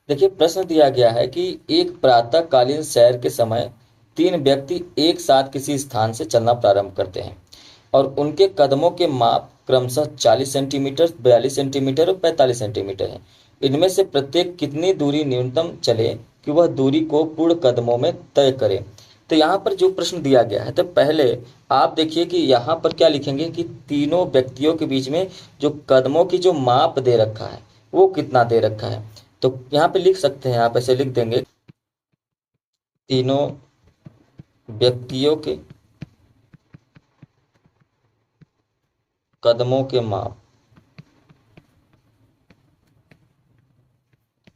देखिए प्रश्न दिया गया है कि एक प्रातःकालीन सैर के समय तीन व्यक्ति एक साथ किसी स्थान से चलना प्रारंभ करते हैं और उनके कदमों के माप क्रमशः 40 सेंटीमीटर, 42 सेंटीमीटर और 45 सेंटीमीटर है। इनमें से प्रत्येक कितनी दूरी न्यूनतम चले कि वह दूरी को पूर्ण कदमों में तय करे। तो यहाँ पर जो प्रश्न दिया गया है, तो पहले आप देखिए कि यहाँ पर क्या लिखेंगे कि तीनों व्यक्तियों के बीच में जो कदमों की जो माप दे रखा है वो कितना दे रखा है। तो यहाँ पे लिख सकते हैं, आप ऐसे लिख देंगे, तीनों व्यक्तियों के कदमों के माप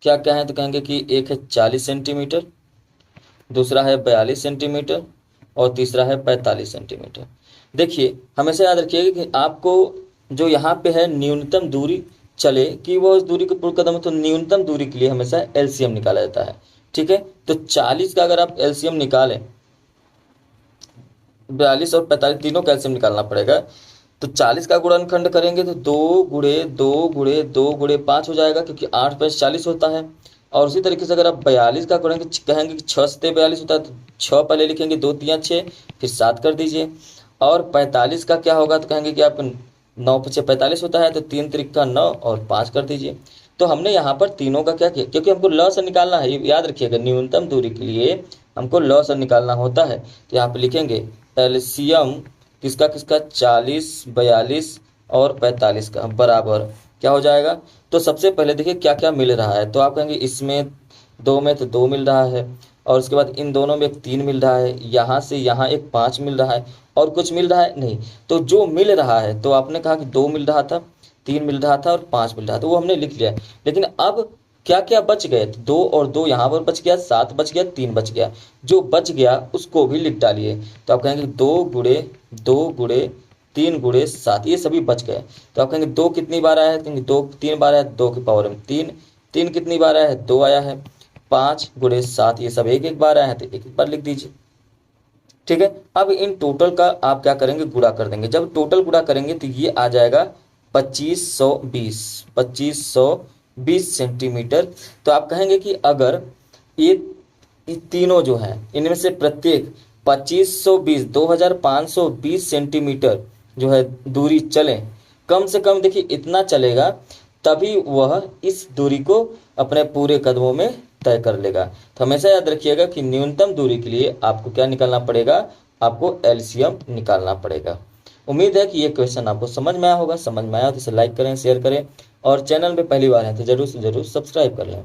क्या क्या है। तो कहेंगे कि एक है 40 सेंटीमीटर, दूसरा है 42 सेंटीमीटर और तीसरा है 45 सेंटीमीटर। देखिए हमेशा याद रखिएगा कि आपको जो यहाँ पे है न्यूनतम दूरी चले कि वह उस दूरी को पूर्ण कदम है, तो न्यूनतम दूरी के लिए हमेशा एलसीएम निकाला जाता है। ठीक है, तो 40 का अगर आप एलसीएम निकालें, 42 और 45 तीनों का एलसीएम निकालना पड़ेगा। तो 40 का गुणनखंड करेंगे तो 2 गुणे 2 गुणे 2 गुणे 5 हो जाएगा, क्योंकि 8×5 = 40 होता है। और उसी तरीके से अगर आप 42 का करेंगे, कहेंगे कि 6 से 42 होता है, तो 6 पहले लिखेंगे, 2×3 = 6, फिर 7 कर दीजिए। और 45 का क्या होगा, तो कहेंगे कि आप 9×5 = 45 होता है, तो 3×3 = 9 और 5 कर दीजिए। तो हमने यहाँ पर तीनों का क्या किया, क्योंकि हमको ल से निकालना है, ये याद रखिएगा, न्यूनतम दूरी के लिए हमको ल से निकालना होता है। तो यहाँ पे लिखेंगे एलसीएम किसका किसका, 40, 42 और 45 का बराबर क्या हो जाएगा। तो सबसे पहले देखिए क्या क्या मिल रहा है। तो आप कहेंगे इसमें दो में तो 2 मिल रहा है, और उसके बाद इन दोनों में एक 3 मिल रहा है, यहाँ से यहाँ एक 5 मिल रहा है, और कुछ मिल रहा है नहीं। तो जो मिल रहा है, तो आपने कहा कि 2 मिल रहा था, 3 मिल रहा था और 5 मिल रहा था, वो हमने लिख लिया। लेकिन अब क्या क्या बच गए, 2 और 2 यहाँ पर बच गया, 7 बच गया, 3 बच गया। जो बच गया उसको भी लिख डालिए। तो आप कहेंगे 2×2×3×7, ये सभी बच गए। तो आप कहेंगे 2 कितनी बार आया है, कहेंगे 2 3 बार आया है, 2 की पावर में 3। 3 कितनी बार आया है, 2 आया है। 5×7 ये सब एक एक बार आया है, तो एक एक बार लिख दीजिए। ठीक है, अब इन टोटल का आप क्या करेंगे, गुणा कर देंगे। जब टोटल गुणा करेंगे तो ये आ जाएगा 2520 सेंटीमीटर। तो आप कहेंगे कि अगर ये तीनों जो हैं इनमें से प्रत्येक 2520 2520 सेंटीमीटर जो है दूरी चले, कम से कम देखिए इतना चलेगा, तभी वह इस दूरी को अपने पूरे कदमों में तय कर लेगा। तो हमेशा याद रखिएगा कि न्यूनतम दूरी के लिए आपको क्या निकालना पड़ेगा, आपको एलसीएम निकालना पड़ेगा। उम्मीद है कि ये क्वेश्चन आपको समझ में आया होगा। समझ में आया तो इसे लाइक करें, शेयर करें, और चैनल में पहली बार है तो जरूर से जरूर सब्सक्राइब कर लें।